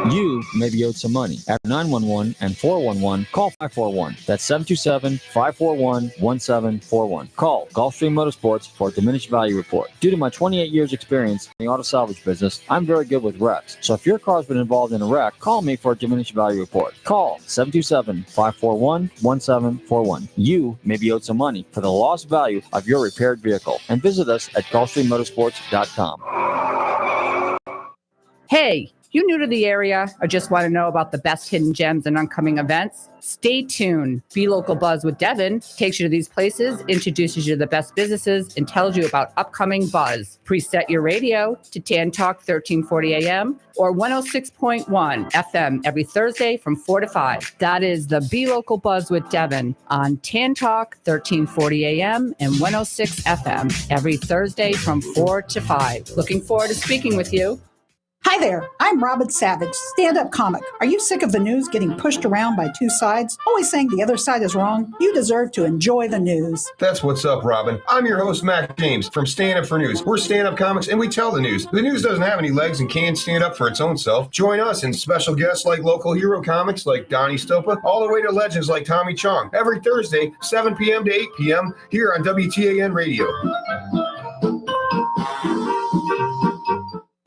You may be owed some money. After 911 and 411, call 541. That's 727-541-1741. Call Gulfstream Motorsports for a diminished value report. Due to my 28 years experience in the auto salvage business, I'm very good with wrecks. So if your car's been involved in a wreck, call me for a diminished value report. Call 727-541-1741. You may be owed some money for the lost value of your repaired vehicle. And visit us at GulfstreamMotorsports.com. Hey, you new to the area or just want to know about the best hidden gems and upcoming events? Stay tuned. Be Local Buzz with Devin takes you to these places, introduces you to the best businesses, and tells you about upcoming buzz. Preset your radio to TAN Talk 1340 AM or 106.1 FM every Thursday from 4 to 5. That is the Be Local Buzz with Devin on TAN Talk 1340 AM and 106 FM every Thursday from 4 to 5. Looking forward to speaking with you. Hi there, I'm Robin Savage, stand-up comic. Are you sick of the news getting pushed around by two sides, always saying the other side is wrong? You deserve to enjoy the news. That's what's up, Robin. I'm your host, Mac James, from Stand Up for News. We're stand-up comics, and we tell the news. The news doesn't have any legs and can't stand up for its own self. Join us and special guests like local hero comics like Donnie Stopa, all the way to legends like Tommy Chong, every Thursday, 7 p.m. to 8 p.m. here on WTAN Radio.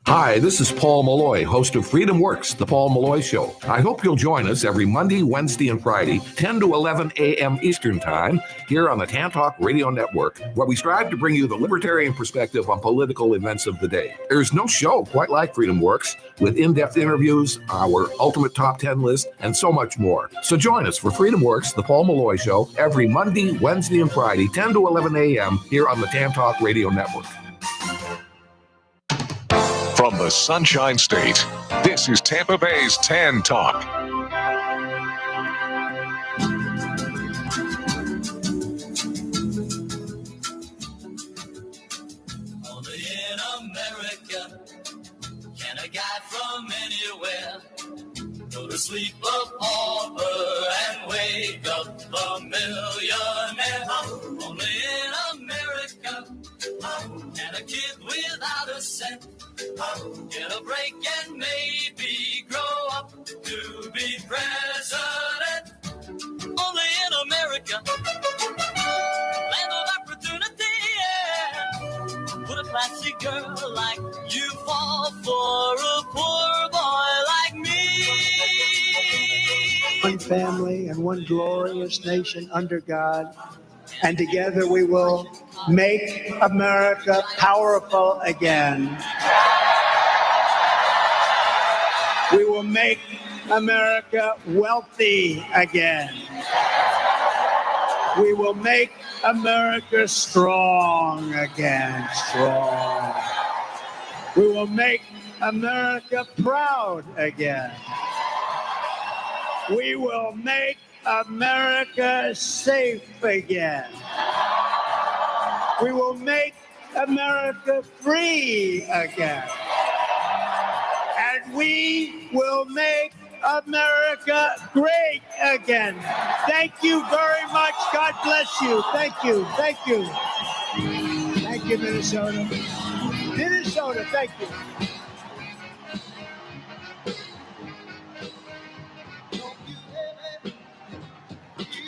Hi, this is Paul Malloy, host of Freedom Works, The Paul Malloy Show. I hope you'll join us every Monday, Wednesday, and Friday, 10 to 11 a.m. Eastern Time, here on the TAN Talk Radio Network, where we strive to bring you the libertarian perspective on political events of the day. There's no show quite like Freedom Works, with in-depth interviews, our ultimate top 10 list, and so much more. So join us for Freedom Works, The Paul Malloy Show, every Monday, Wednesday, and Friday, 10 to 11 a.m. here on the TAN Talk Radio Network. From the Sunshine State, this is Tampa Bay's TAN Talk. Only in America can a guy from anywhere go to sleep a pauper and wake up a millionaire. Only in America can a kid without a cent get a break and maybe grow up to be president. Only in America, land of opportunity, yeah. Would a classy girl like you fall for a poor boy like me? One family and one glorious nation under God, and together we will make America powerful again. We will make America wealthy again. We will make America strong again. Strong. We will make America proud again. We will make America safe again. We will make America free again. And we will make America great again. Thank you very much. God bless you. Thank you. Thank you. Thank you, Minnesota. Minnesota, thank you.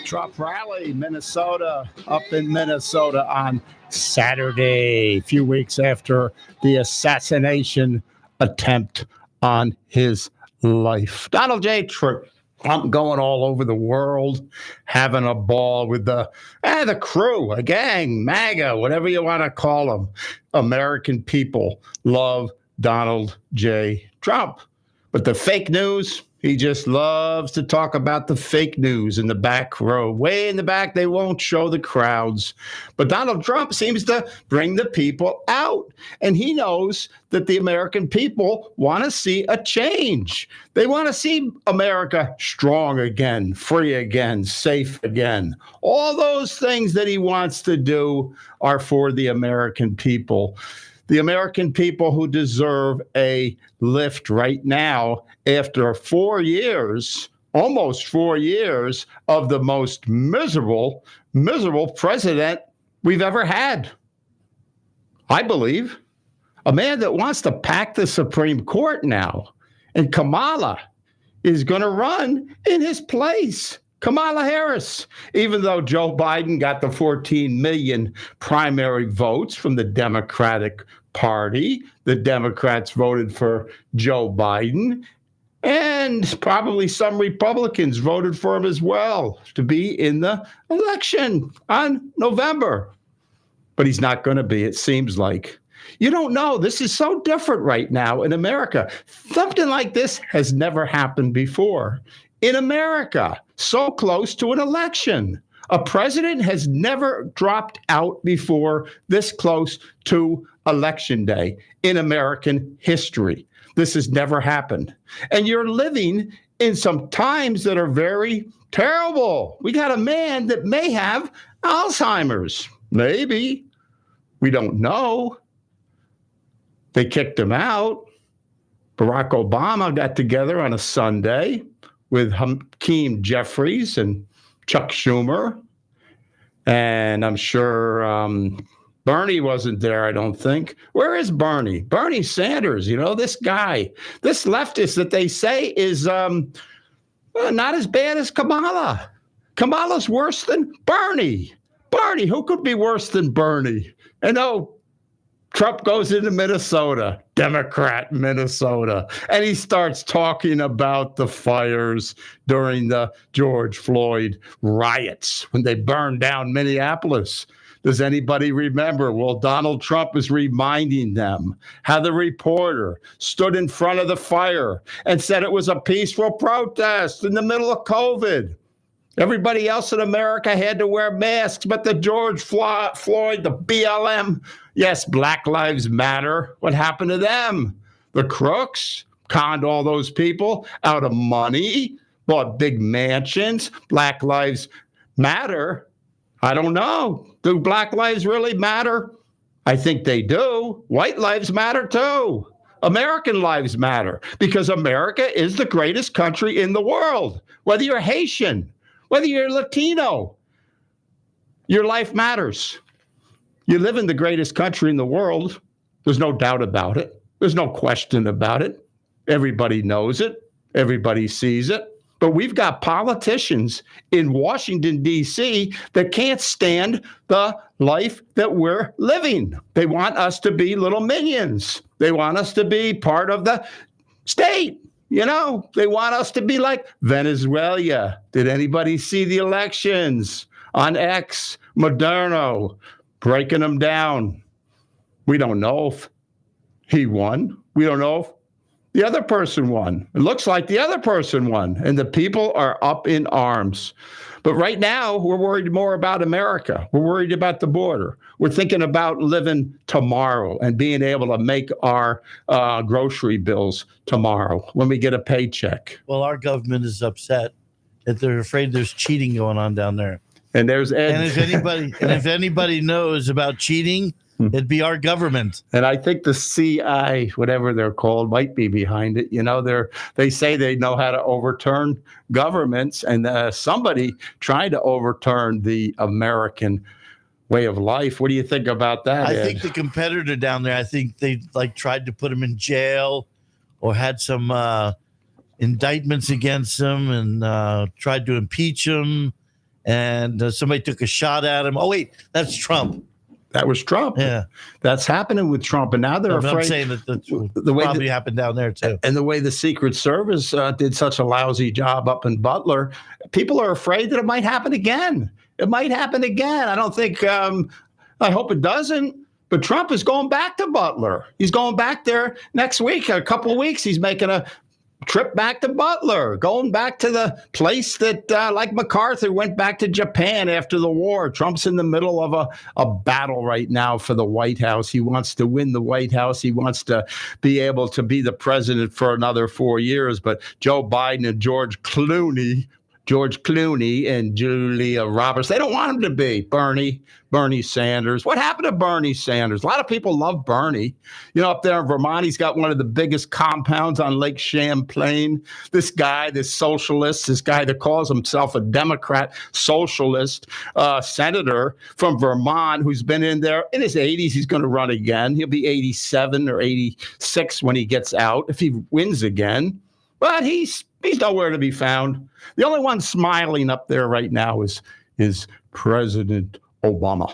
Trump rally, Minnesota, up in Minnesota on Saturday, a few weeks after the assassination attempt on his life. Donald J. Trump going all over the world, having a ball with the crew, a gang, MAGA, whatever you want to call them. American people love Donald J. Trump. But the fake news, he just loves to talk about the fake news in the back row. Way in the back, they won't show the crowds. But Donald Trump seems to bring the people out. And he knows that the American people want to see a change. They want to see America strong again, free again, safe again. All those things that he wants to do are for the American people. The American people who deserve a lift right now after 4 years, almost 4 years, of the most miserable president we've ever had. I believe. A man that wants to pack the Supreme Court now And Kamala is going to run in his place. Kamala Harris, even though Joe Biden got the 14 million primary votes from the Democratic Party, the Democrats voted for Joe Biden, and probably some Republicans voted for him as well to be in the election on November. But he's not going to be, it seems like. You don't know. This is so different right now in America. Something like this has never happened before. In America, so close to an election. A president has never dropped out before this close to Election Day in American history. This has never happened. And you're living in some times that are very terrible. We got a man that may have Alzheimer's. Maybe. We don't know. They kicked him out. Barack Obama got together on a Sunday with Hakeem Jeffries and Chuck Schumer. And I'm sure Bernie wasn't there, I don't think. Where is Bernie? Bernie Sanders, this guy, this leftist that they say is not as bad as Kamala. Kamala's worse than Bernie. Bernie, who could be worse than Bernie? And Trump goes into Minnesota, Democrat Minnesota, and he starts talking about the fires during the George Floyd riots when they burned down Minneapolis. Does anybody remember? Well, Donald Trump is reminding them how the reporter stood in front of the fire and said it was a peaceful protest in the middle of COVID. Everybody else in America had to wear masks, but the George Floyd, the BLM, yes, Black Lives Matter. What happened to them? The crooks conned all those people out of money, bought big mansions. Black Lives Matter. I don't know. Do Black lives really matter? I think they do. White lives matter too. American lives matter because America is the greatest country in the world. Whether you're Haitian, whether you're Latino, your life matters. You live in the greatest country in the world. There's no doubt about it. There's no question about it. Everybody knows it. Everybody sees it. But we've got politicians in Washington, D.C. that can't stand the life that we're living. They want us to be little minions. They want us to be part of the state. They want us to be like Venezuela. Did anybody see the elections on X, Moderno, breaking them down? We don't know if he won. We don't know if the other person won. It looks like the other person won, and the people are up in arms. But right now, we're worried more about America. We're worried about the border. We're thinking about living tomorrow and being able to make our grocery bills tomorrow when we get a paycheck. Well, our government is upset that they're afraid there's cheating going on down there. And there's Ed. And if anybody knows about cheating, it'd be our government. And I think the CI, whatever they're called, might be behind it. They say they know how to overturn governments, and somebody tried to overturn the American way of life. What do you think about that, Ed? I think the competitor down there, I think they tried to put him in jail or had some indictments against him and tried to impeach him. And somebody took a shot at him. Oh, wait, that's Trump. That was Trump. Yeah. That's happening with Trump. And now they're afraid. I'm saying that the way probably happened down there, too. And the way the Secret Service did such a lousy job up in Butler, people are afraid that it might happen again. It might happen again. I don't think, I hope it doesn't. But Trump is going back to Butler. He's going back there next week, a couple of weeks. He's making a trip back to Butler, going back to the place that, like MacArthur, went back to Japan after the war. Trump's in the middle of a battle right now for the White House. He wants to win the White House. He wants to be able to be the president for another 4 years. But Joe Biden and George Clooney and Julia Roberts, they don't want him to be. Bernie Sanders. What happened to Bernie Sanders? A lot of people love Bernie. Up there in Vermont, he's got one of the biggest compounds on Lake Champlain. This guy, this socialist, this guy that calls himself a Democrat socialist senator from Vermont who's been in there in his 80s. He's going to run again. He'll be 87 or 86 when he gets out, if he wins again. but he's nowhere to be found. The only one smiling up there right now is President Obama.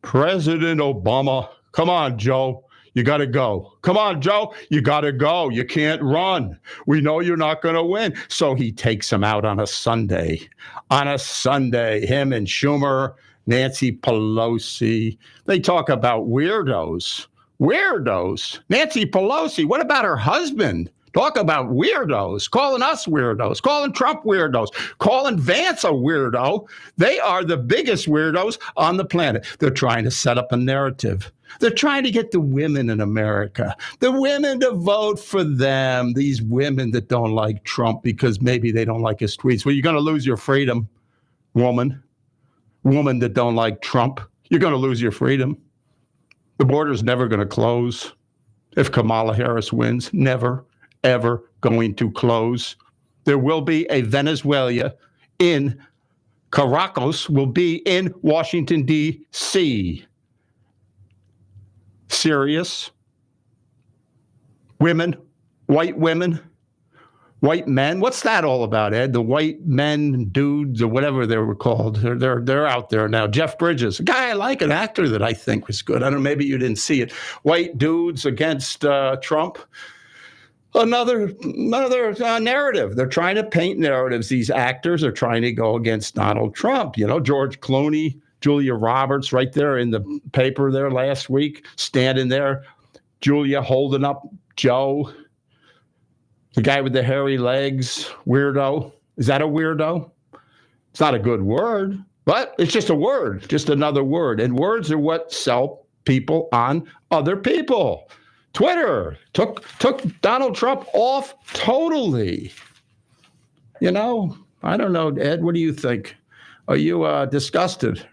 President Obama. Come on, Joe. You got to go. Come on, Joe. You got to go. You can't run. We know you're not going to win. So he takes him out on a Sunday. On a Sunday, him and Schumer, Nancy Pelosi. They talk about weirdos. Weirdos. Nancy Pelosi. What about her husband? Talk about weirdos, calling us weirdos, calling Trump weirdos, calling Vance a weirdo. They are the biggest weirdos on the planet. They're trying to set up a narrative. They're trying to get the women in America, the women to vote for them, these women that don't like Trump because maybe they don't like his tweets. Well, you're going to lose your freedom, woman that don't like Trump. You're going to lose your freedom. The border's never going to close if Kamala Harris wins. Never, ever going to close. There will be a Venezuela in Caracas, will be in Washington, D.C. Serious women, white men. What's that all about, Ed? The white men, dudes, or whatever they were called. They're out there now. Jeff Bridges, a guy I like, an actor that I think was good. I don't know, maybe you didn't see it. White dudes against Trump. Another narrative. They're trying to paint narratives. These actors are trying to go against Donald Trump. You know, George Clooney, Julia Roberts, right there in the paper there last week, standing there. Julia holding up Joe, the guy with the hairy legs, weirdo. Is that a weirdo? It's not a good word, but it's just a word, just another word. And words are what sell people on other people. Twitter took Donald Trump off totally. You know, I don't know, Ed, what do you think? Are you disgusted?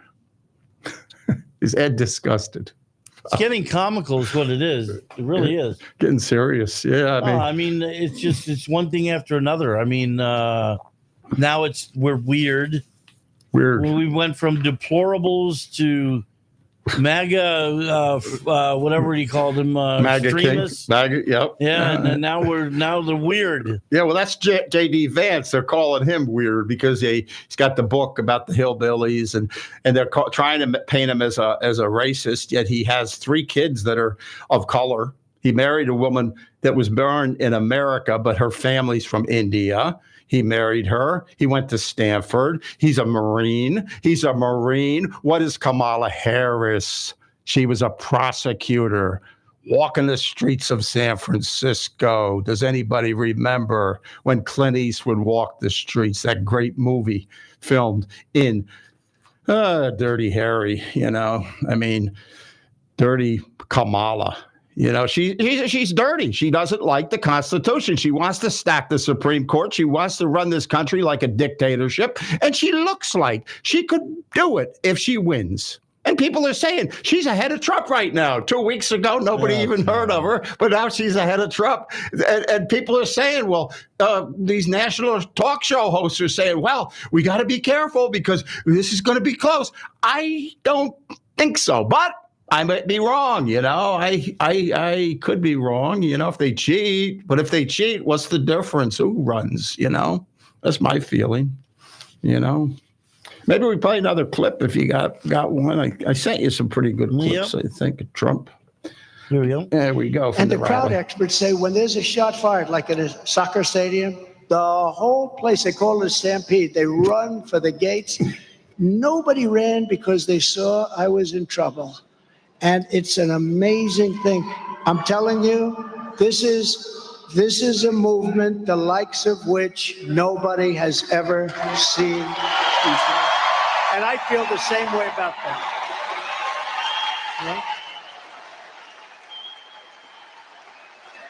Is Ed disgusted? It's getting comical is what it is. It really is. Getting serious. Yeah. I mean, it's one thing after another. I mean, now we're weird. We went from deplorables to MAGA, whatever he called him, MAGA extremists. King. MAGA, yep. Yeah, and now the weird. Yeah, well, that's J.D. Vance. They're calling him weird because he's got the book about the hillbillies, and they're trying to paint him as a racist. Yet he has 3 kids that are of color. He married a woman that was born in America, but her family's from India. He married her. He went to Stanford. He's a Marine. What is Kamala Harris? She was a prosecutor walking the streets of San Francisco. Does anybody remember when Clint Eastwood walked the streets? That great movie filmed in Dirty Harry, you know. I mean, Dirty Kamala. You know, she's dirty. She doesn't like the Constitution. She wants to stack the Supreme Court. She wants to run this country like a dictatorship. And she looks like she could do it if she wins. And people are saying she's ahead of Trump right now. 2 weeks ago, nobody even heard of her, but now she's ahead of Trump. And people are saying, well, these national talk show hosts are saying, well, we got to be careful because this is going to be close. I don't think so, but I might be wrong, you know. I could be wrong, you know, if they cheat. But if they cheat, what's the difference? Who runs, you know? That's my feeling, you know. Maybe we play another clip if you got one. I sent you some pretty good clips, I think, of Trump. Here we go. There we go. And the crowd experts say when there's a shot fired, like at a soccer stadium, the whole place, they call it a stampede. They run for the gates. Nobody ran because they saw I was in trouble. And it's an amazing thing. I'm telling you, this is a movement the likes of which nobody has ever seen before. And I feel the same way about that. Yeah?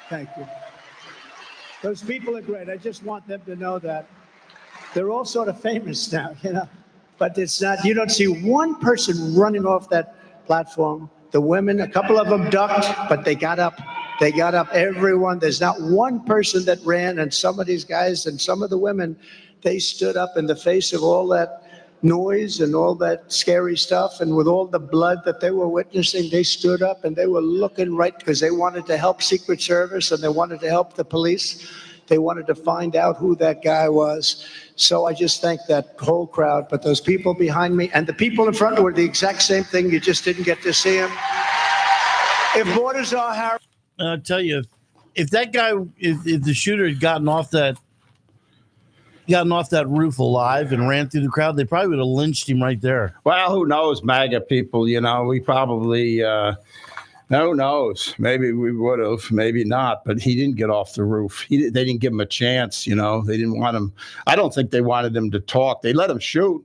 Thank you. Those people are great. I just want them to know that they're all sort of famous now, you know. But it's not, you don't see one person running off that platform. The women, a couple of them ducked, but they got up. They got up, everyone. There's not one person that ran, and some of these guys and some of the women, they stood up in the face of all that noise and all that scary stuff, and with all the blood that they were witnessing, they stood up and they were looking right because they wanted to help Secret Service and they wanted to help the police. They wanted to find out who that guy was. So I just thank that whole crowd. But those people behind me and the people in front were the exact same thing. You just didn't get to see them. If Mortazar Harris... I'll tell you, if that guy, if the shooter had gotten off that roof alive and ran through the crowd, they probably would have lynched him right there. Well, who knows, MAGA people? We probably, who knows? Maybe we would have, maybe not. But he didn't get off the roof. They didn't give him a chance. They didn't want him. I don't think they wanted him to talk. They let him shoot.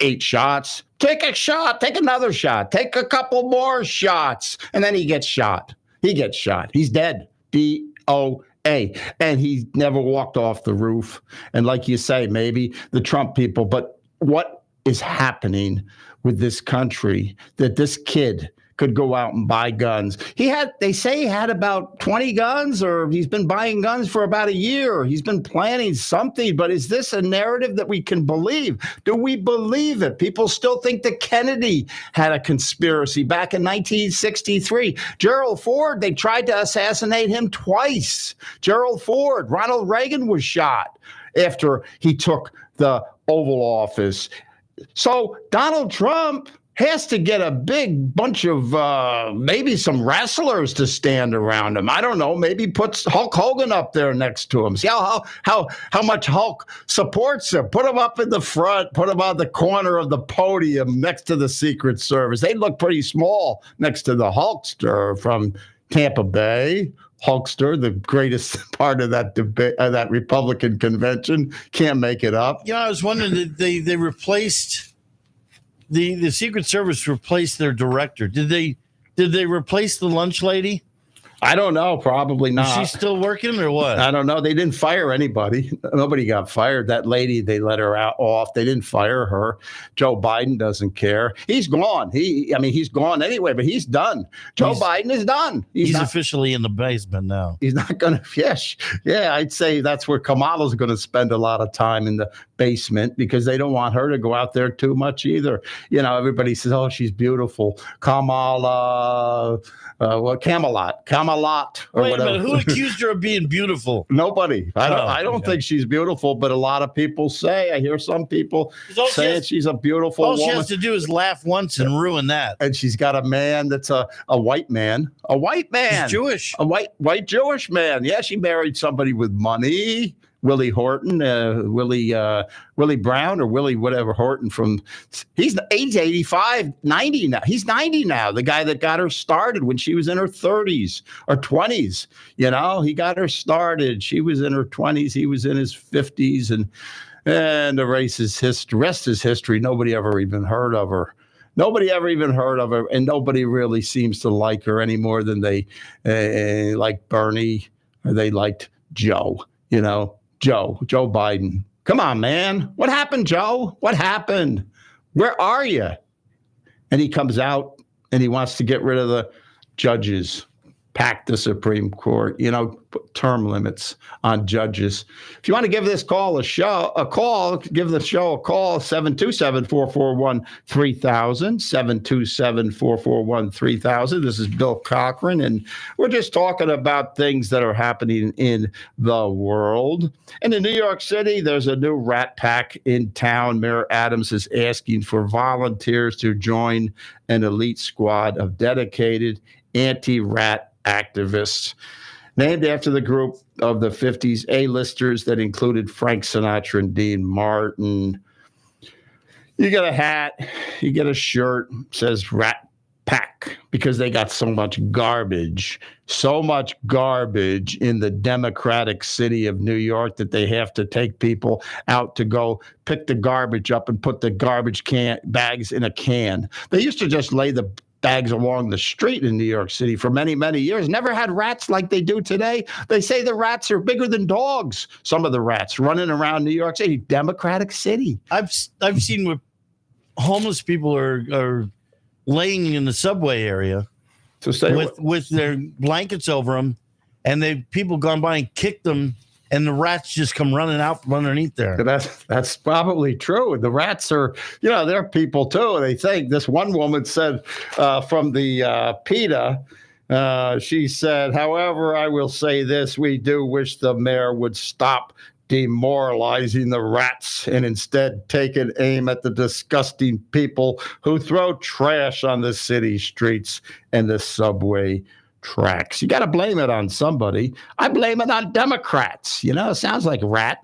8 shots. Take a shot. Take another shot. Take a couple more shots. And then he gets shot. He's dead. DOA. And he never walked off the roof. And like you say, maybe the Trump people. But what is happening with this country that this kid could go out and buy guns? They say he had about 20 guns, or he's been buying guns for about a year. He's been planning something, but is this a narrative that we can believe? Do we believe it? People still think that Kennedy had a conspiracy back in 1963. Gerald Ford, they tried to assassinate him twice. Gerald Ford, Ronald Reagan was shot after he took the Oval Office. So Donald Trump has to get a big bunch of maybe some wrestlers to stand around him. I don't know. Maybe puts Hulk Hogan up there next to him. See how much Hulk supports him. Put him up in the front. Put him on the corner of the podium next to the Secret Service. They look pretty small next to the Hulkster from Tampa Bay. Hulkster, the greatest part of that debate, that Republican convention, can't make it up. I was wondering, did they replaced the Secret Service replaced their director? Did they replace the lunch lady? I don't know. Probably not. Is she still working or what? I don't know. They didn't fire anybody. Nobody got fired. That lady, they let her off. They didn't fire her. Joe Biden doesn't care. He's gone. He's gone anyway, but he's done. Joe Biden is done. He's officially in the basement now. He's not going to. Yes. Yeah, I'd say that's where Kamala's going to spend a lot of time, in the basement, because they don't want her to go out there too much either. Everybody says, oh, she's beautiful. Kamala, Camelot. Or wait whatever. a minute, who accused her of being beautiful? Nobody. I don't think she's beautiful, but a lot of people say. I hear some people saying she's a beautiful woman. All she has to do is laugh once and ruin that. And she's got a man that's a white man. A white man. He's Jewish. A white Jewish man. Yeah, she married somebody with money. Willie Horton, Willie Brown, or Willie whatever Horton he's 85, 90 now. He's 90 now, the guy that got her started when she was in her 30s or 20s. He got her started. She was in her 20s. He was in his 50s. And the rest is history. Nobody ever even heard of her. And nobody really seems to like her any more than they like Bernie, or they liked Joe. Joe Biden. Come on, man. What happened, Joe? What happened? Where are you? And he comes out and he wants to get rid of the judges, pack the Supreme Court, put term limits on judges. If you want to give this call give the show a call, 727-441-3000, 727-441-3000. This is Bill Cochran, and we're just talking about things that are happening in the world. And in New York City, there's a new rat pack in town. Mayor Adams is asking for volunteers to join an elite squad of dedicated anti-rat activists, named after the group of the 50s A-listers that included Frank Sinatra and Dean Martin. You get a hat, you get a shirt, says Rat Pack, because they got so much garbage in the democratic city of New York that they have to take people out to go pick the garbage up and put the garbage bags in a can. They used to just lay the bags along the street in New York City for many, many years. Never had rats like they do today. They say the rats are bigger than dogs. Some of the rats running around New York City, democratic city. I've seen where homeless people are laying in the subway area with their blankets over them, and people gone by and kicked them, and the rats just come running out from underneath there. That's probably true. The rats are, they're people too. They think. This one woman said from the PETA, She said, however, I will say this. We do wish the mayor would stop demoralizing the rats and instead take an aim at the disgusting people who throw trash on the city streets and the subway tracks. You got to blame it on somebody. I blame it on Democrats. You know, it sounds like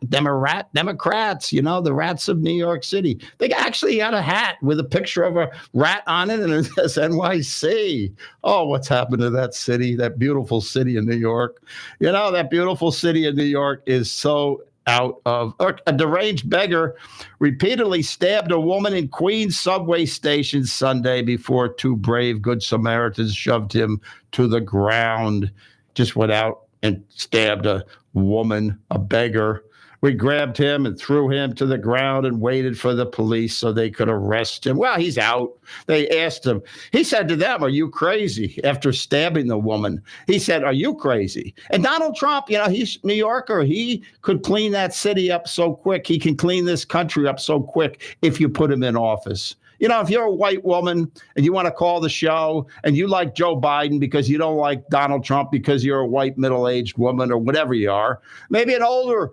Democrats, you know, the rats of New York City. They actually had a hat with a picture of a rat on it and it says NYC. Oh, what's happened to that city, that beautiful city in New York? You know, that beautiful city in New York is so out of a deranged beggar repeatedly stabbed a woman in Queens subway station Sunday before two brave Good Samaritans shoved him to the ground. Just went out and stabbed a woman, a beggar. We grabbed him and threw him to the ground and waited for the police so they could arrest him. Well, he's out. They asked him. He said to them, are you crazy? After stabbing the woman, he said, are you crazy? And Donald Trump, you know, he's New Yorker. He could clean that city up so quick. He can clean this country up so quick if you put him in office. You know, if you're a white woman and you want to call the show and you like Joe Biden because you don't like Donald Trump because you're a white middle-aged woman or whatever you are, maybe an older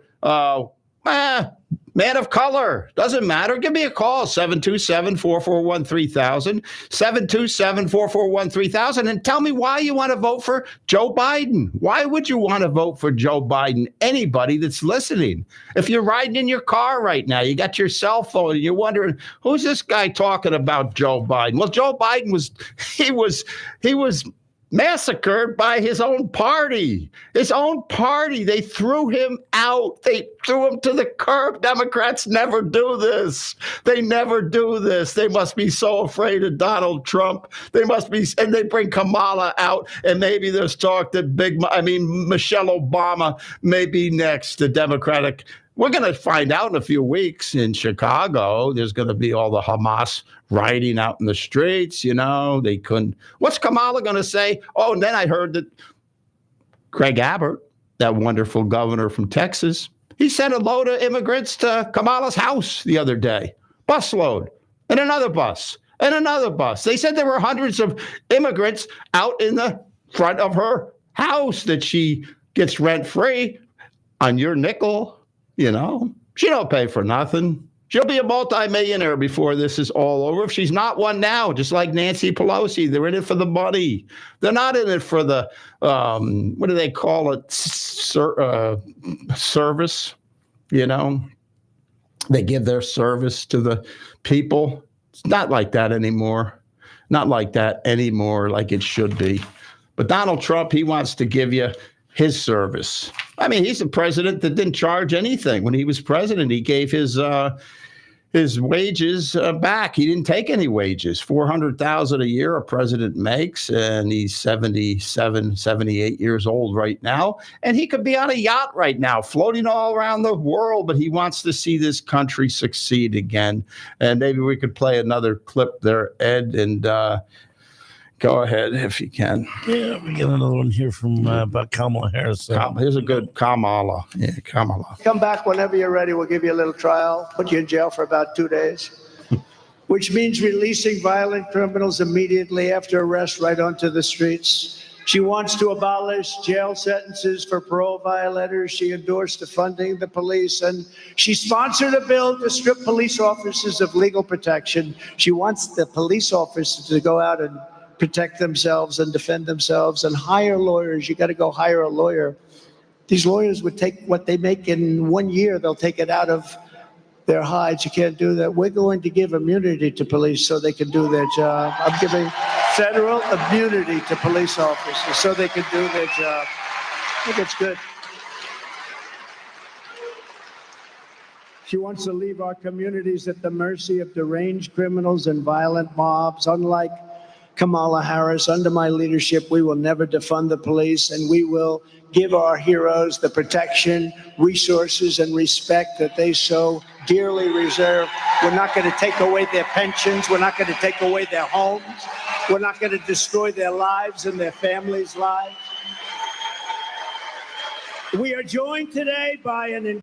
man of color, doesn't matter. Give me a call, 727-441-3000, 727-441-3000, and tell me why you want to vote for Joe Biden. Why would you want to vote for Joe Biden? Anybody that's listening. If you're riding in your car right now, you got your cell phone, and you're wondering, who's this guy talking about Joe Biden? Well, Joe Biden was massacred by his own party. His own party. They threw him out. They threw him to the curb. Democrats never do this. They never do this. They must be so afraid of Donald Trump. They must be, and they bring Kamala out, and maybe there's talk that Michelle Obama may be next, the Democratic. We're going to find out in a few weeks in Chicago. There's going to be all the Hamas rioting out in the streets. You know, they couldn't. What's Kamala going to say? Oh, and then I heard that Greg Abbott, that wonderful governor from Texas, he sent a load of immigrants to Kamala's house the other day. Busload. And another bus. And another bus. They said there were hundreds of immigrants out in the front of her house that she gets rent-free on your nickel. You know, she don't pay for nothing. She'll be a multimillionaire before this is all over. If she's not one now, just like Nancy Pelosi, they're in it for the money. They're not in it for the, what do they call it, service, you know. They give their service to the people. It's not like that anymore. Not like that anymore, like it should be. But Donald Trump, he wants to give you his service. I mean, he's a president that didn't charge anything. When he was president, he gave his wages back. He didn't take any wages. $400,000 a year a president makes, and he's 77, 78 years old right now. And he could be on a yacht right now, floating all around the world, but he wants to see this country succeed again. And maybe we could play another clip there, Ed, and go ahead if you can. Yeah, we get another one here from about Kamala Harris. Here's a good Kamala. Yeah, Kamala. Come back whenever you're ready. We'll give you a little trial, put you in jail for about 2 days, which means releasing violent criminals immediately after arrest right onto the streets. She wants to abolish jail sentences for parole violators. She endorsed defunding the police, and she sponsored a bill to strip police officers of legal protection. She wants the police officers to go out and protect themselves and defend themselves and hire lawyers. You got to go hire a lawyer. These lawyers would take what they make in 1 year, they'll take it out of their hides. You can't do that. We're going to give immunity to police so they can do their job. I'm giving federal immunity to police officers so they can do their job. I think it's good. She wants to leave our communities at the mercy of deranged criminals and violent mobs. Unlike Kamala Harris, under my leadership, we will never defund the police, and we will give our heroes the protection, resources, and respect that they so dearly reserve. We're not going to take away their pensions. We're not going to take away their homes. We're not going to destroy their lives and their families' lives. We are joined today by an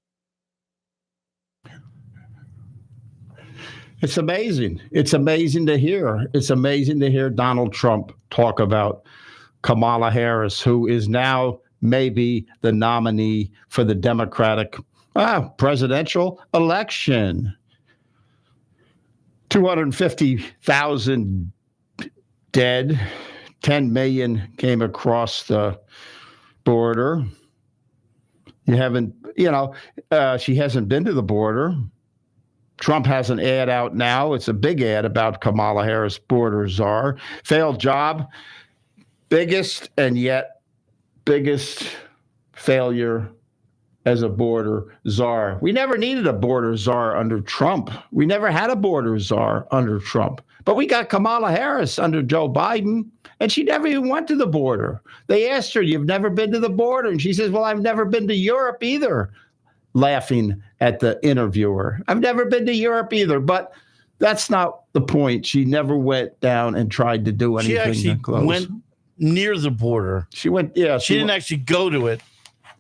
It's amazing. It's amazing to hear. It's amazing to hear Donald Trump talk about Kamala Harris, who is now maybe the nominee for the Democratic presidential election. 250,000 dead, 10 million came across the border. She hasn't been to the border. Trump has an ad out now. It's a big ad about Kamala Harris, border czar. Failed job, biggest and yet biggest failure as a border czar. We never needed a border czar under Trump. We never had a border czar under Trump. But we got Kamala Harris under Joe Biden, and she never even went to the border. They asked her, "You've never been to the border?" And she says, "Well, I've never been to Europe either," laughing at the interviewer. "I've never been to Europe either." But that's not the point. She never went down and tried to do anything. She actually went near the border. She went, yeah. She didn't actually go to it.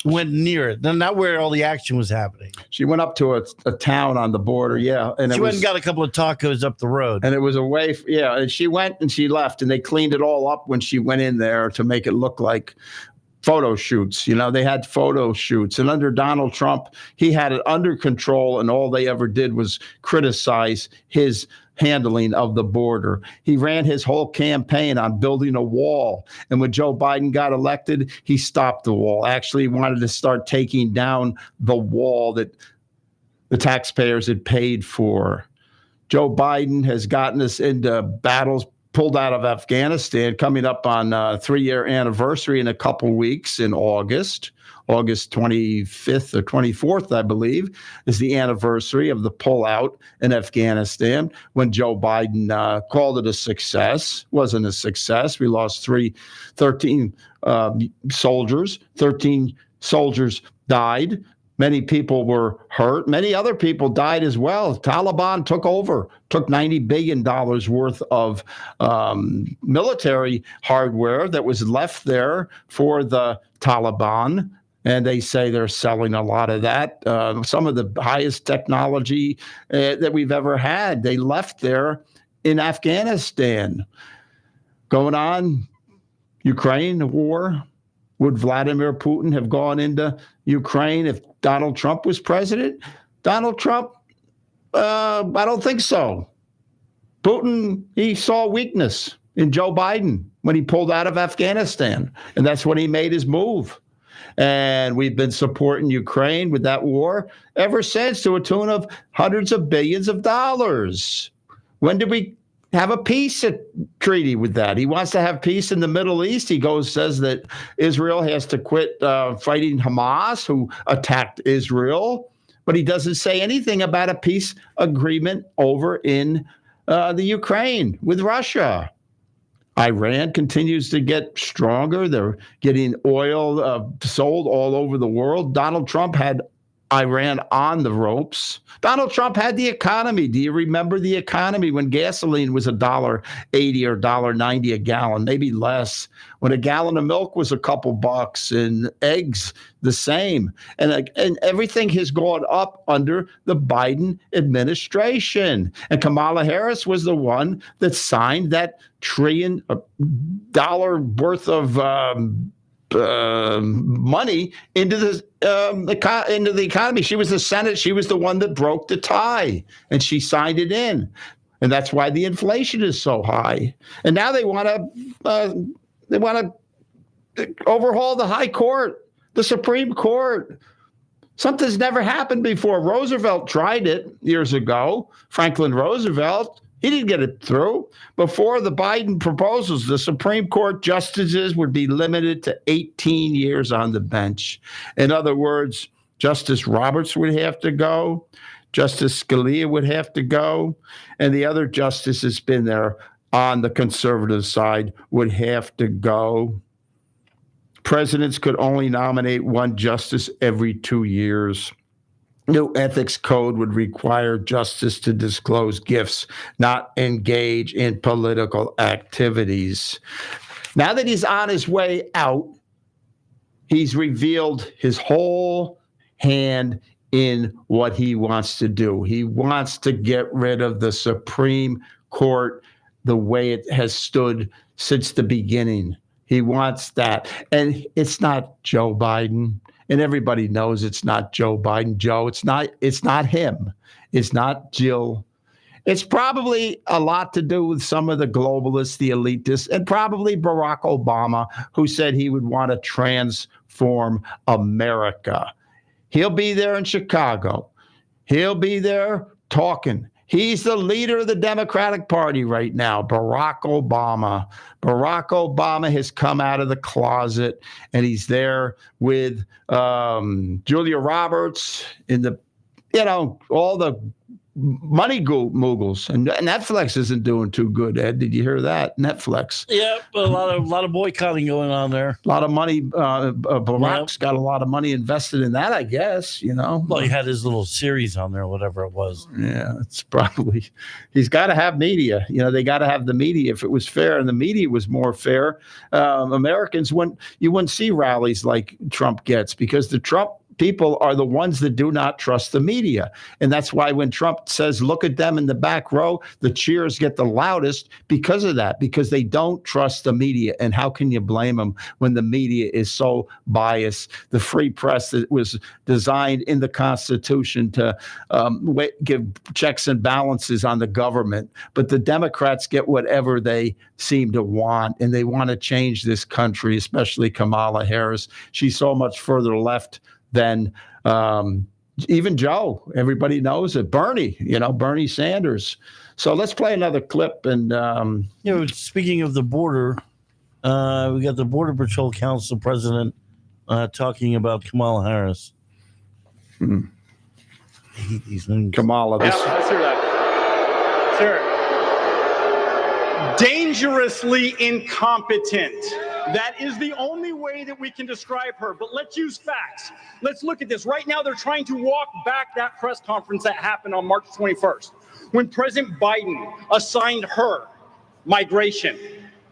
Went near it. Then not where all the action was happening. She went up to a town on the border, yeah. And she went and got a couple of tacos up the road. And it was away, and she went and she left, and they cleaned it all up when she went in there to make it look like photo shoots. They had photo shoots. And under Donald Trump, he had it under control, and all they ever did was criticize his handling of the border. He ran his whole campaign on building a wall. And when Joe Biden got elected, he stopped the wall. Actually, he wanted to start taking down the wall that the taxpayers had paid for. Joe Biden has gotten us into battles, pulled out of Afghanistan, coming up on a 3-year anniversary in a couple weeks in August 25th or 24th, I believe, is the anniversary of the pullout in Afghanistan when Joe Biden called it a success. Wasn't a success. We lost 13 soldiers. 13 soldiers died. Many people were hurt. Many other people died as well. Taliban took over, took $90 billion worth of military hardware that was left there for the Taliban. And they say they're selling a lot of that. Some of the highest technology that we've ever had, they left there in Afghanistan. Going on, Ukraine, the war. Would Vladimir Putin have gone into Ukraine if Donald Trump was president? Donald Trump, I don't think so. Putin, he saw weakness in Joe Biden when he pulled out of Afghanistan. And that's when he made his move. And we've been supporting Ukraine with that war ever since, to a tune of hundreds of billions of dollars. When did we have a peace treaty with that? He wants to have peace in the Middle East. He says that Israel has to quit fighting Hamas, who attacked Israel. But he doesn't say anything about a peace agreement over in the Ukraine with Russia. Iran continues to get stronger. They're getting oil sold all over the world. Donald Trump had Iran on the ropes. Donald Trump had the economy. Do you remember the economy when gasoline was $1.80 or $1.90 a gallon, maybe less? When a gallon of milk was a couple bucks, and eggs the same. And everything has gone up under the Biden administration. And Kamala Harris was the one that signed that $1 trillion worth of money into the economy. She was the Senate. She was the one that broke the tie, and she signed it in. And that's why the inflation is so high. And now they want to overhaul the high court, the Supreme Court. Something's never happened before. Roosevelt tried it years ago. Franklin Roosevelt. He didn't get it through. Before the Biden proposals, the Supreme Court justices would be limited to 18 years on the bench. In other words, Justice Roberts would have to go, Justice Scalia would have to go, and the other justice that's been there on the conservative side would have to go. Presidents could only nominate one justice every 2 years. New ethics code would require justice to disclose gifts, not engage in political activities. Now that he's on his way out, he's revealed his whole hand in what he wants to do. He wants to get rid of the Supreme Court the way it has stood since the beginning. He wants that. And it's not Joe Biden. And everybody knows it's not Joe Biden. Joe, it's not him. It's not Jill. It's probably a lot to do with some of the globalists, the elitists, and probably Barack Obama, who said he would want to transform America. He'll be there in Chicago. He'll be there talking. He's the leader of the Democratic Party right now, Barack Obama. Barack Obama has come out of the closet, and he's there with Julia Roberts in the, all the money moguls. And Netflix isn't doing too good, Ed. Did you hear that? Netflix. Yeah, a lot of boycotting going on there. A lot of money. Barack's got a lot of money invested in that, I guess, Well, he had his little series on there, whatever it was. Yeah, it's probably, he's got to have media. They got to have the media. If it was fair and the media was more fair, Americans you wouldn't see rallies like Trump gets, because the Trump people are the ones that do not trust the media. And that's why when Trump says, look at them in the back row, the cheers get the loudest because of that, because they don't trust the media. And how can you blame them when the media is so biased? The free press that was designed in the Constitution to give checks and balances on the government. But the Democrats get whatever they seem to want, and they want to change this country, especially Kamala Harris. She's so much further left than even Joe. Everybody knows it. Bernie Sanders. So let's play another clip. And speaking of the border, we got the Border Patrol Council president talking about Kamala Harris. Kamala. Let's hear that. Sir. Dangerously incompetent. That is the only way that we can describe her. But let's use facts. Let's look at this. Right now, they're trying to walk back that press conference that happened on March 21st, when President Biden assigned her migration,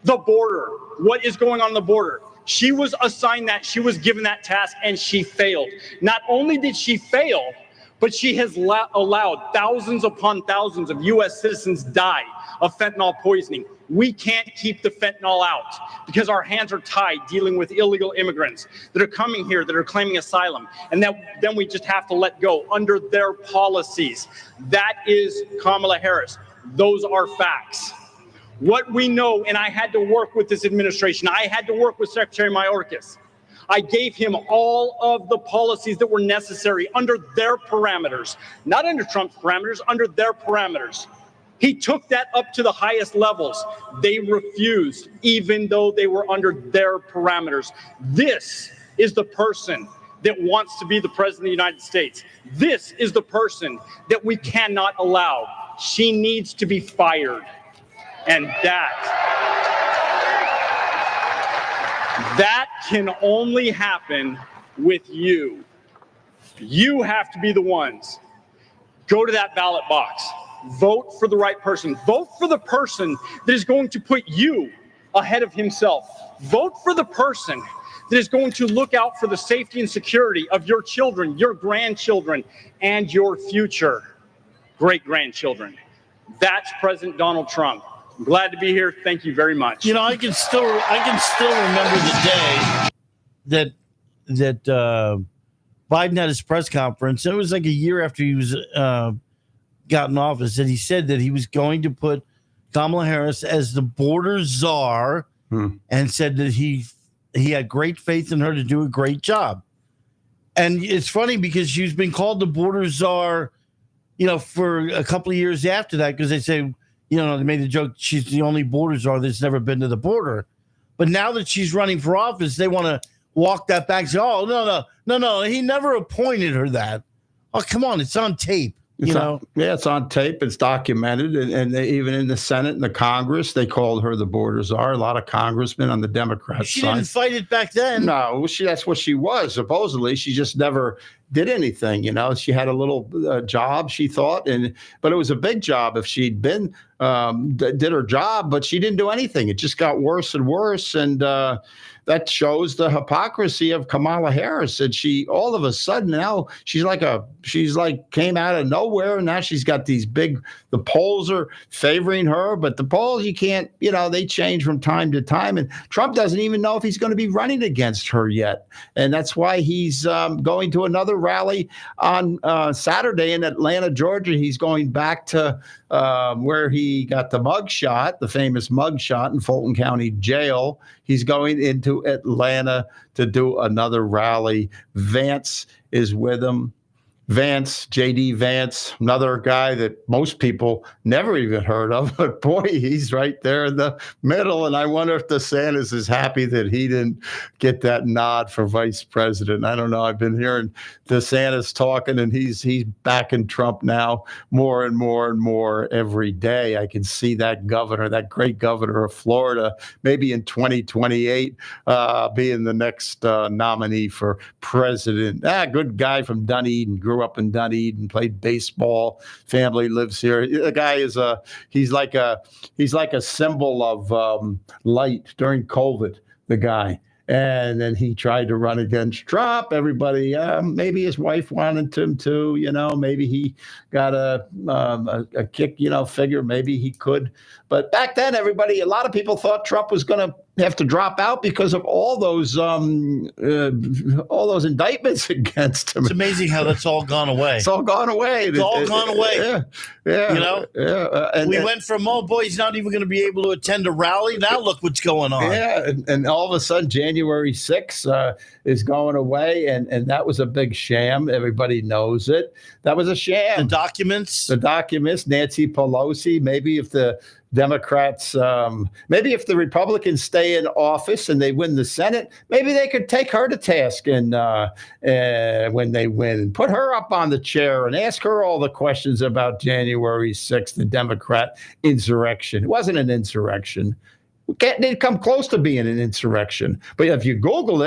the border, what is going on the border. She was assigned that. She was given that task, and she failed. Not only did she fail, but she has allowed thousands upon thousands of U.S. citizens die of fentanyl poisoning. We can't keep the fentanyl out because our hands are tied dealing with illegal immigrants that are coming here, that are claiming asylum, and then we just have to let go under their policies. That is Kamala Harris. Those are facts. What we know, and I had to work with this administration, I had to work with Secretary Mayorkas. I gave him all of the policies that were necessary under their parameters, not under Trump's parameters, under their parameters. He took that up to the highest levels. They refused, even though they were under their parameters. This is the person that wants to be the president of the United States. This is the person that we cannot allow. She needs to be fired. And that can only happen with you. You have to be the ones. Go to that ballot box. Vote for the right person. Vote for the person that is going to put you ahead of himself. Vote for the person that is going to look out for the safety and security of your children, your grandchildren, and your future great-grandchildren. That's President Donald Trump. I'm glad to be here. Thank you very much. I can still remember the day that Biden had his press conference. It was like a year after he was got in office, and he said that he was going to put Kamala Harris as the border czar, and said that he had great faith in her to do a great job. And it's funny because she's been called the border czar, for a couple of years after that, because they say, they made the joke, she's the only border czar that's never been to the border. But now that she's running for office, they want to walk that back and say, oh, no, he never appointed her that. Oh, come on, it's on tape. It's on tape. It's documented. And even in the Senate and the Congress, they called her the border czar. A lot of congressmen on the Democrat side. She didn't fight it back then. No, that's what she was, supposedly. She just never did anything. She had a little job, she thought, but it was a big job if she'd been did her job, but she didn't do anything. It just got worse and worse, and that shows the hypocrisy of Kamala Harris. And she all of a sudden now she's like came out of nowhere, and now she's got the polls are favoring her, but the polls you can't, they change from time to time, and Trump doesn't even know if he's going to be running against her yet. And that's why he's going to another rally on Saturday in Atlanta, Georgia. He's going back to where he got the famous mugshot in Fulton County Jail. He's going into Atlanta to do another rally. Vance is with him. J.D. Vance, another guy that most people never even heard of, but boy, he's right there in the middle. And I wonder if DeSantis is happy that he didn't get that nod for vice president. I don't know. I've been hearing DeSantis talking, and he's backing Trump now more and more and more every day. I can see that great governor of Florida, maybe in 2028, being the next nominee for president. Good guy from Dunedin, grew up in Dunedin, played baseball. Family lives here. The guy he's like a symbol of light during COVID. The guy. And then he tried to run against Trump. Everybody, maybe his wife wanted him to, maybe he got a kick, figure maybe he could. But back then, a lot of people thought Trump was going to have to drop out because of all those indictments against him. It's amazing how that's all gone away. It's all gone away. It's all gone away. Yeah. Yeah. We went from, boy, he's not even going to be able to attend a rally. Now look what's going on. Yeah. And all of a sudden, January 6th is going away. And that was a big sham. Everybody knows it. That was a sham. The documents, Nancy Pelosi, maybe if the Democrats, maybe if the Republicans stay in office and they win the Senate, maybe they could take her to task and when they win and put her up on the chair and ask her all the questions about January 6th, the Democrat insurrection. It wasn't an insurrection. It didn't come close to being an insurrection. But if you Google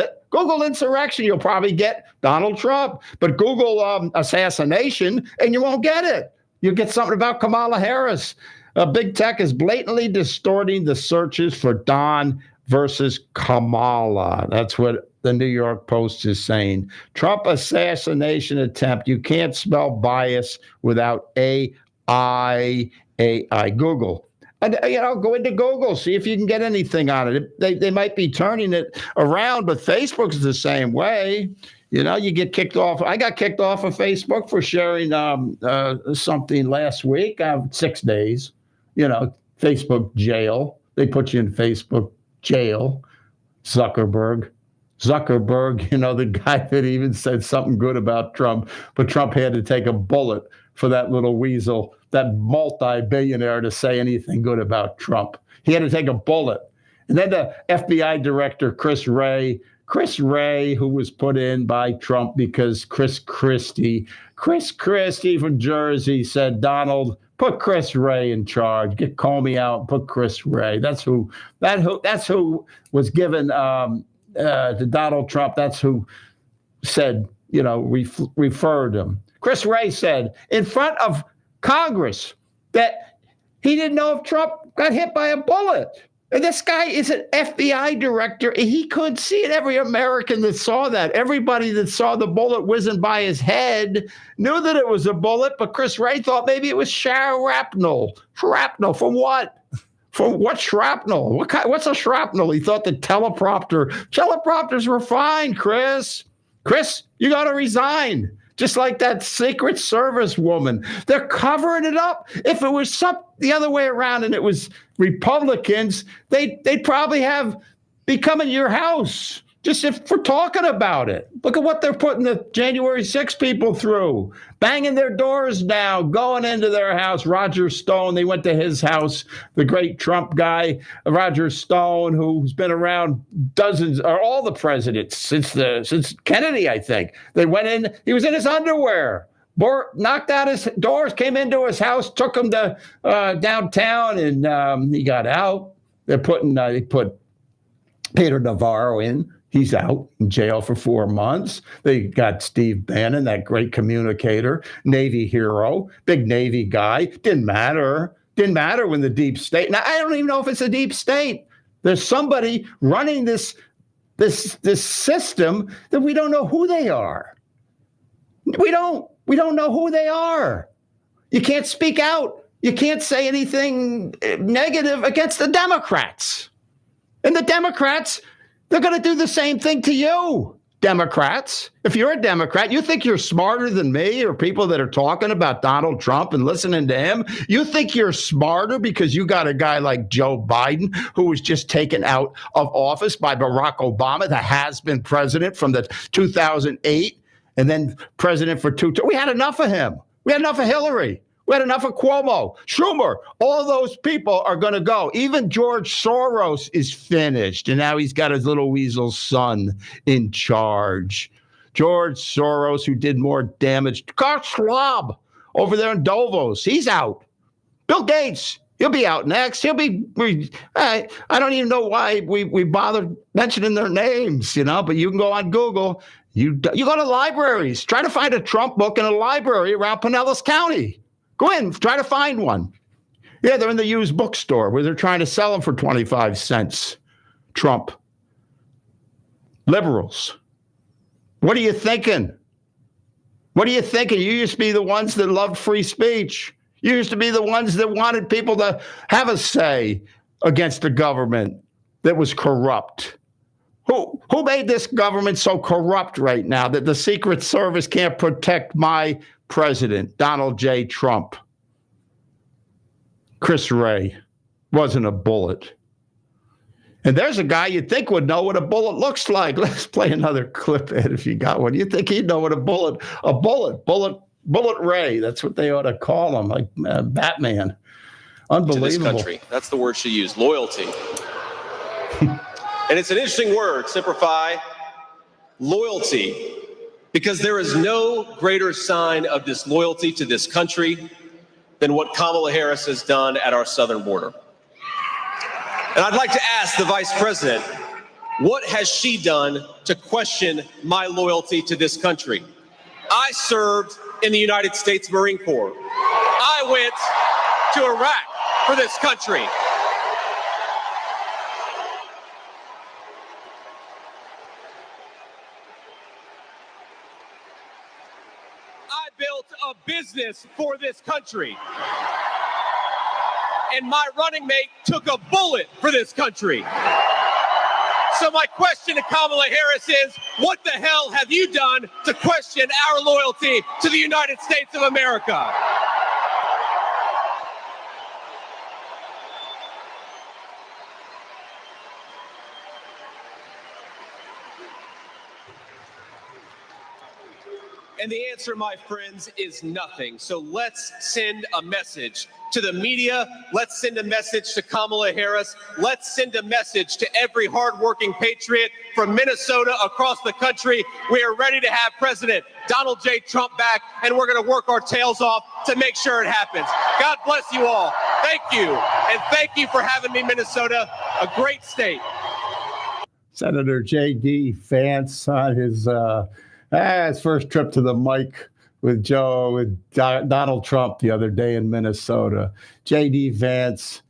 insurrection, you'll probably get Donald Trump. But Google assassination and you won't get it. You'll get something about Kamala Harris. Big tech is blatantly distorting the searches for Don versus Kamala. That's what the New York Post is saying. Trump assassination attempt. You can't spell bias without AI. Google. And, go into Google, see if you can get anything on it. They might be turning it around, but Facebook's the same way. You get kicked off. I got kicked off of Facebook for sharing something last week. 6 days. Facebook jail. They put you in Facebook jail. Zuckerberg, the guy that even said something good about Trump, but Trump had to take a bullet for that little weasel, that multi-billionaire, to say anything good about Trump. He had to take a bullet. And then the FBI director, Chris Wray, who was put in by Trump because Chris Christie from Jersey said, Donald, put Chris Wray in charge. Get Comey out. Put Chris Wray. That's who was given to Donald Trump. That's who said, referred him. Chris Wray said in front of Congress that he didn't know if Trump got hit by a bullet. And this guy is an FBI director. He could see it. Every American that saw that, everybody that saw the bullet whizzing by his head knew that it was a bullet, but Chris Wray thought maybe it was shrapnel. Shrapnel from what? From what shrapnel? What's a shrapnel? He thought the teleprompters were fine, Chris. Chris, you got to resign. Just like that Secret Service woman. They're covering it up. If it was the other way around and it was Republicans, they'd probably have be coming to your house just for talking about it. Look at what they're putting the January 6 people through. Banging their doors down, going into their house. Roger Stone, they went to his house. The great Trump guy, Roger Stone, who's been around dozens or all the presidents since Kennedy, I think. They went in, he was in his underwear. Knocked out his doors, came into his house, took him to downtown, and he got out. They put Peter Navarro in. He's out in jail for 4 months. They got Steve Bannon, that great communicator, Navy hero, big Navy guy. Didn't matter. Didn't matter when the deep state. Now, I don't even know if it's a deep state. There's somebody running this system that we don't know who they are. We don't know who they are. You can't speak out. You can't say anything negative against the Democrats. And the Democrats, they're going to do the same thing to you, Democrats. If you're a Democrat, you think you're smarter than me or people that are talking about Donald Trump and listening to him. You think you're smarter because you got a guy like Joe Biden who was just taken out of office by Barack Obama, the has-been president from the 2008 and then president for 2 terms. We had enough of him. We had enough of Hillary. We had enough of Cuomo, Schumer. All those people are going to go. Even George Soros is finished, and now he's got his little weasel son in charge. George Soros, who did more damage. Carl Schwab over there in Davos, he's out. Bill Gates, he'll be out next. He'll be. I don't even know why we bother mentioning their names, but you can go on Google. You go to libraries. Try to find a Trump book in a library around Pinellas County. Go in, try to find one. Yeah, they're in the used bookstore where they're trying to sell them for 25 cents. Trump. Liberals. What are you thinking? What are you thinking? You used to be the ones that loved free speech. You used to be the ones that wanted people to have a say against a government that was corrupt. Who made this government so corrupt right now that the Secret Service can't protect my president, Donald J. Trump? Chris Wray wasn't a bullet. And there's a guy you'd think would know what a bullet looks like. Let's play another clip, Ed, if you got one. You think he'd know what a bullet Ray. That's what they ought to call him, like Batman. Unbelievable. To this country. That's the word she used, loyalty. And it's an interesting word, simplify, loyalty, because there is no greater sign of disloyalty to this country than what Kamala Harris has done at our southern border. And I'd like to ask the vice president, what has she done to question my loyalty to this country? I served in the United States Marine Corps. I went to Iraq for this country. Built a business for this country. And my running mate took a bullet for this country. So my question to Kamala Harris is, what the hell have you done to question our loyalty to the United States of America? And the answer, my friends, is nothing. So let's send a message to the media. Let's send a message to Kamala Harris. Let's send a message to every hardworking patriot from Minnesota across the country. We are ready to have President Donald J. Trump back, and we're going to work our tails off to make sure it happens. God bless you all. Thank you. And thank you for having me, Minnesota, a great state. Senator J.D. Vance on his first trip to the mic with Donald Trump the other day in Minnesota. J.D. Vance,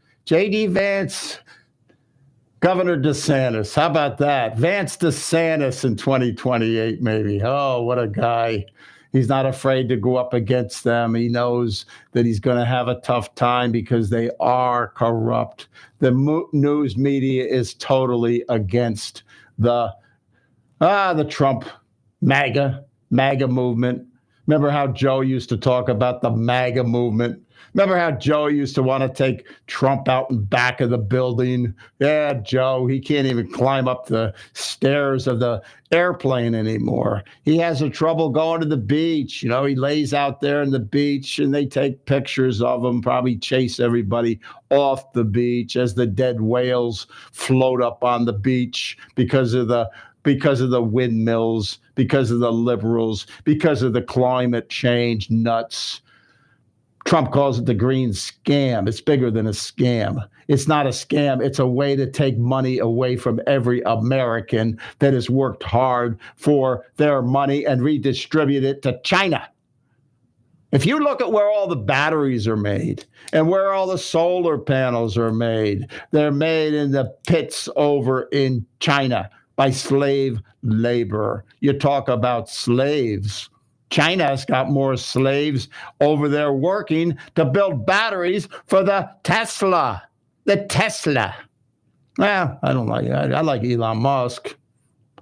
Governor DeSantis. How about that? Vance DeSantis in 2028, maybe. Oh, what a guy. He's not afraid to go up against them. He knows that he's going to have a tough time because they are corrupt. The news media is totally against the Trump MAGA movement. Remember how Joe used to talk about the MAGA movement? Remember how Joe used to want to take Trump out in back of the building? Yeah, Joe, he can't even climb up the stairs of the airplane anymore. He has a trouble going to the beach. He lays out there in the beach and they take pictures of him, probably chase everybody off the beach as the dead whales float up on the beach because of the windmills, because of the liberals, because of the climate change nuts. Trump calls it the green scam. It's bigger than a scam. It's not a scam. It's a way to take money away from every American that has worked hard for their money and redistribute it to China. If you look at where all the batteries are made and where all the solar panels are made, they're made in the pits over in China by slave labor. You talk about slaves. China's got more slaves over there working to build batteries for the Tesla. The Tesla. Well, I don't like it. I like Elon Musk.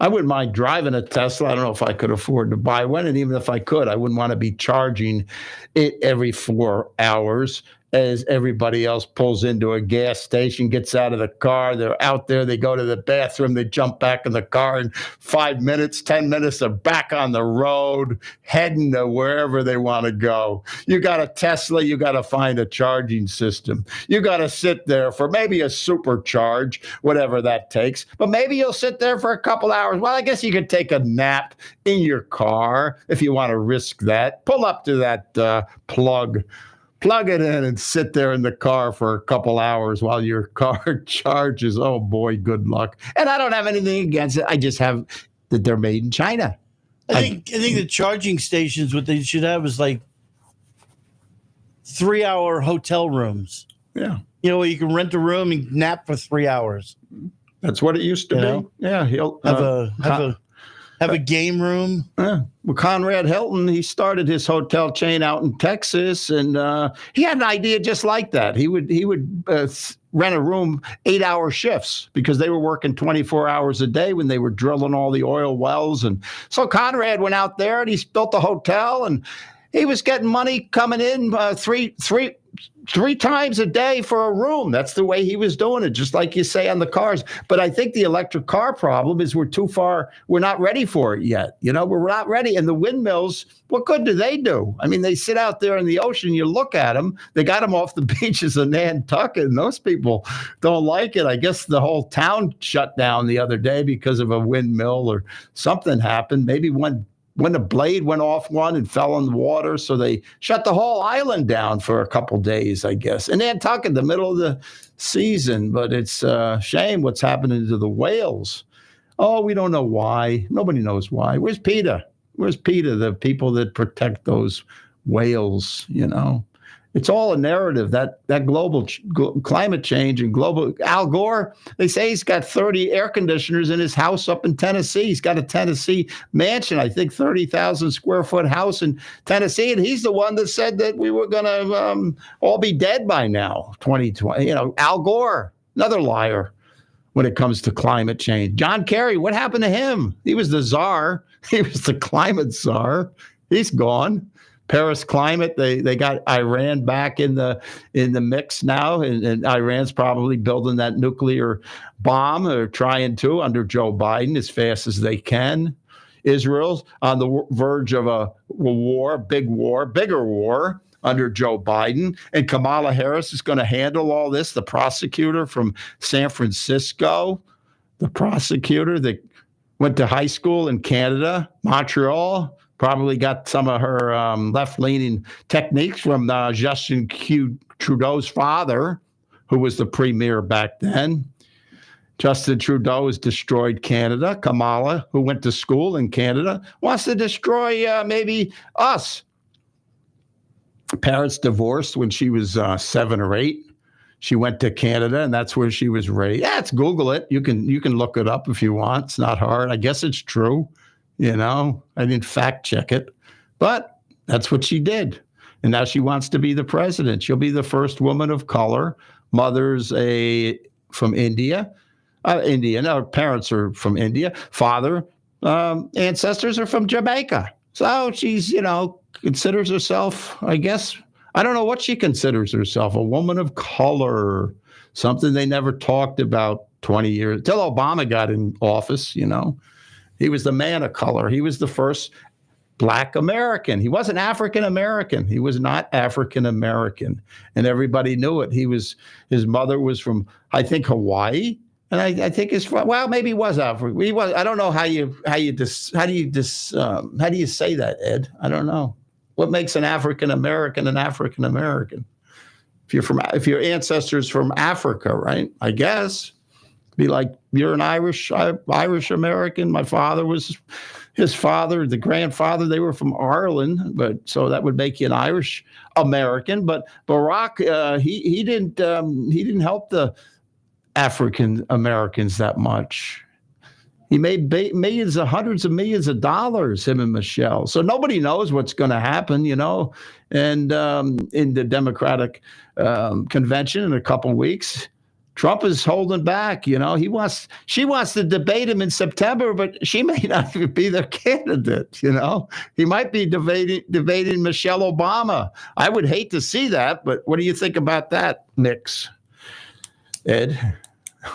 I wouldn't mind driving a Tesla. I don't know if I could afford to buy one. And even if I could, I wouldn't want to be charging it every 4 hours as everybody else pulls into a gas station, gets out of the car. They're out there. They go to the bathroom. They jump back in the car. In 5 minutes, 10 minutes, they're back on the road, heading to wherever they want to go. You got a Tesla. You got to find a charging system. You got to sit there for maybe a supercharge, whatever that takes. But maybe you'll sit there for a couple hours. Well, I guess you could take a nap in your car if you want to risk that. Pull up to that plug it in and sit there in the car for a couple hours while your car charges. Oh, boy, good luck. And I don't have anything against it. I just have that they're made in China. I think the charging stations, what they should have is like 3-hour hotel rooms. Yeah. Where you can rent a room and nap for 3 hours. That's what it used to be. Yeah. He'll have a game room. Well, Conrad Hilton, he started his hotel chain out in Texas, and he had an idea just like that. He would rent a room 8-hour shifts because they were working 24 hours a day when they were drilling all the oil wells. And so Conrad went out there and he built a hotel, and he was getting money coming in three times a day for a room. That's the way he was doing it, just like you say on the cars. But I think the electric car problem is we're too far. We're not ready for it yet. We're not ready. And the windmills, what good do they do? I mean, they sit out there in the ocean. You look at them. They got them off the beaches of Nantucket, and those people don't like it. I guess the whole town shut down the other day because of a windmill or something happened. Maybe when the blade went off one and fell in the water, so they shut the whole island down for a couple days, I guess. In Nantucket, the middle of the season, but it's a shame what's happening to the whales. Oh, we don't know why. Nobody knows why. Where's PETA? Where's PETA, the people that protect those whales, It's all a narrative, that global climate change and global. Al Gore, they say he's got 30 air conditioners in his house up in Tennessee. He's got a Tennessee mansion, I think 30,000 square foot house in Tennessee. And he's the one that said that we were going to all be dead by now, 2020. Al Gore, another liar when it comes to climate change. John Kerry, what happened to him? He was the czar. He was the climate czar. He's gone. Paris climate, they got Iran back in the mix now, and Iran's probably building that nuclear bomb, or trying to, under Joe Biden, as fast as they can. Israel's on the verge of a war, bigger war under Joe Biden, and Kamala Harris is going to handle all this. The prosecutor from San Francisco, the prosecutor that went to high school in Canada, Montreal, probably got some of her left-leaning techniques from Justin Trudeau's father, who was the premier back then. Justin Trudeau has destroyed Canada. Kamala, who went to school in Canada, wants to destroy maybe us. Parents divorced when she was 7 or 8. She went to Canada, and that's where she was raised. Yeah, Google it. You can look it up if you want. It's not hard. I guess it's true. I didn't fact check it, but that's what she did. And now she wants to be the president. She'll be the first woman of color. Mother's from India. Her parents are from India. Father, ancestors are from Jamaica. So she's, considers herself, I guess, I don't know what she considers herself, a woman of color, something they never talked about 20 years, until Obama got in office, He was the man of color. He was the first Black American. He wasn't African American. He was not African American, and everybody knew it. His mother was from, I think, Hawaii, and I think maybe he was African. I don't know how do you say that, Ed? I don't know. What makes an African American an African American? If your ancestors from Africa, right? I guess be like you're an Irish American. My father was his father, the grandfather. They were from Ireland, but so that would make you an Irish American. But Barack, he didn't help the African Americans that much. He made hundreds of millions of dollars, him and Michelle. So nobody knows what's going to happen, And in the Democratic convention in a couple of weeks, Trump is holding back. She wants to debate him in September, but she may not even be their candidate. He might be debating Michelle Obama. I would hate to see that, but what do you think about that mix, Ed?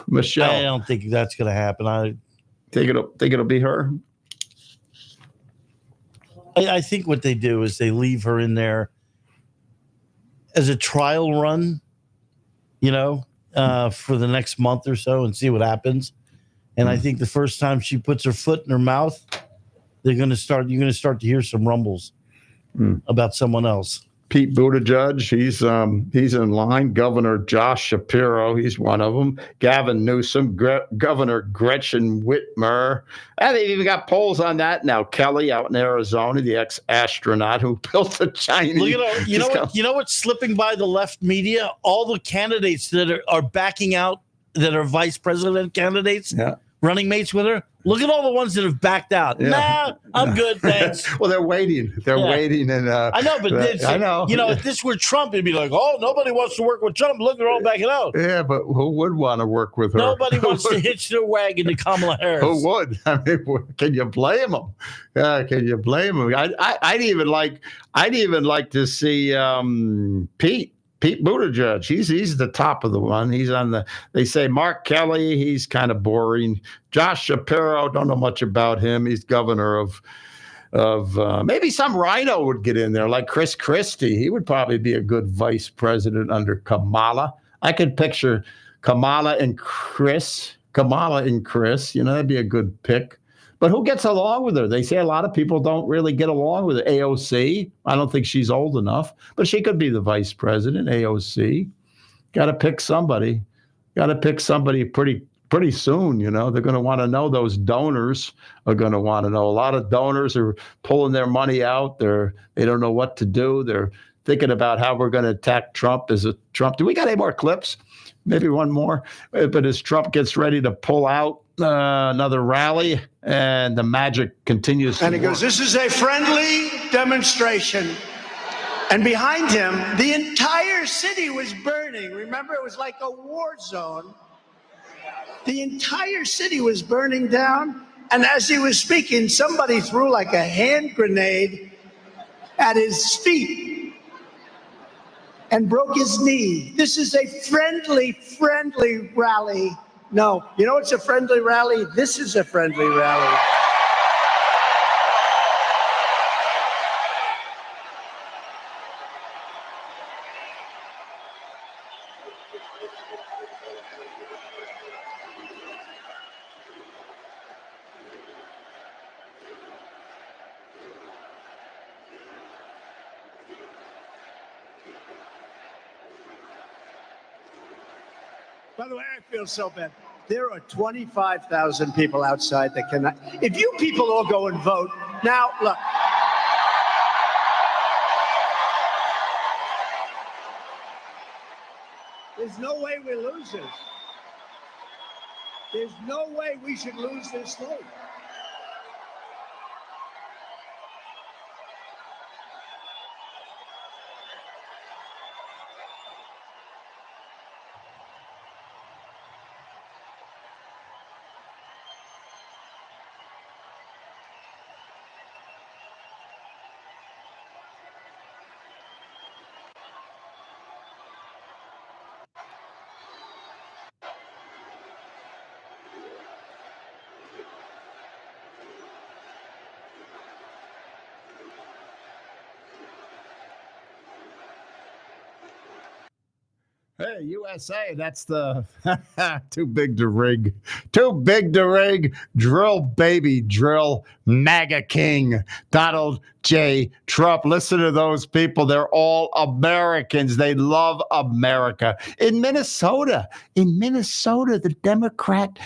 Michelle, I don't think that's going to happen. I think it'll be her. I think what they do is they leave her in there as a trial run, for the next month or so and see what happens. And I think the first time she puts her foot in her mouth, you're going to start to hear some rumbles about someone else. Pete Buttigieg, he's in line. Governor Josh Shapiro, he's one of them. Gavin Newsom, Governor Gretchen Whitmer. And they've even got polls on that now. Kelly out in Arizona, the ex-astronaut who built the Chinese. Look, you know what's slipping by the left media? All the candidates that are backing out, that are vice president candidates, running mates with her. Look at all the ones that have backed out. Yeah. Nah, I'm good, thanks. Well, they're waiting. They're waiting, and I know, but I know. If this were Trump, it'd be like, oh, nobody wants to work with Trump. Look, they're all backing out. Yeah, but who would want to work with her? Nobody wants to hitch their wagon to Kamala Harris. Who would? I mean, can you blame them? Can you blame them? I'd even like to see Pete Buttigieg, he's the top of the one. He's they say Mark Kelly, he's kind of boring. Josh Shapiro, don't know much about him. He's governor of maybe some rhino would get in there, like Chris Christie. He would probably be a good vice president under Kamala. I could picture Kamala and Chris, that'd be a good pick. But who gets along with her? They say a lot of people don't really get along with her. AOC, I don't think she's old enough, but she could be the vice president, AOC. Got to pick somebody. Pretty soon, They're going to want to know, those donors are going to want to know. A lot of donors are pulling their money out. They don't know what to do. They're thinking about how we're going to attack Trump. Do we got any more clips? Maybe one more. But as Trump gets ready to pull out another rally, and the magic continues. And he goes, this is a friendly demonstration. And behind him, the entire city was burning. Remember, it was like a war zone. The entire city was burning down. And as he was speaking, somebody threw like a hand grenade at his feet and broke his knee. This is a friendly rally. No, it's a friendly rally. This is a friendly rally. By the way, I feel so bad. There are 25,000 people outside that cannot. If you people all go and vote, now, look. There's no way we lose this. There's no way we should lose this vote. Hey, USA, that's the too big to rig. Too big to rig. Drill, baby, drill. MAGA King, Donald J. Trump. Listen to those people. They're all Americans. They love America. In Minnesota, the Democrat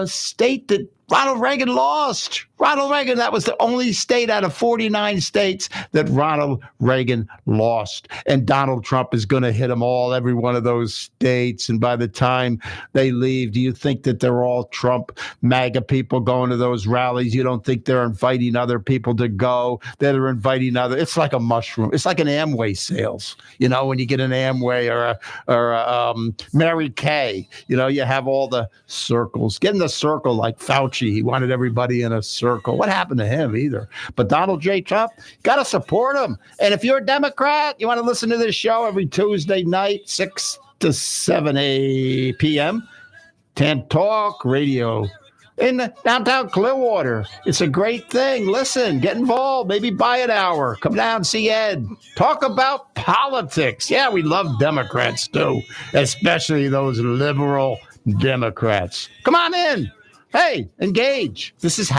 state that Ronald Reagan lost. Ronald Reagan, that was the only state out of 49 states that Ronald Reagan lost. And Donald Trump is going to hit them all, every one of those states. And by the time they leave, do you think that they're all Trump MAGA people going to those rallies? You don't think they're inviting other people to go? They're inviting other. It's like a mushroom. It's like an Amway sales. You know, when you get an Amway or a Mary Kay, you know, you have all the circles. Get in the circle like Fauci. He wanted everybody in a circle. What happened to him either? But Donald J. Trump, got to support him. And if you're a Democrat, you want to listen to this show every Tuesday night, 6 to 7 p.m. Tan Talk Radio in downtown Clearwater. It's a great thing. Listen, get involved. Maybe buy an hour. Come down, see Ed. Talk about politics. Yeah, we love Democrats too, especially those liberal Democrats. Come on in. Hey, engage. This is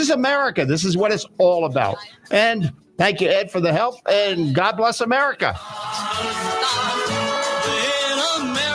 America. This is what it's all about. And thank you, Ed, for the help. And God bless America. In America.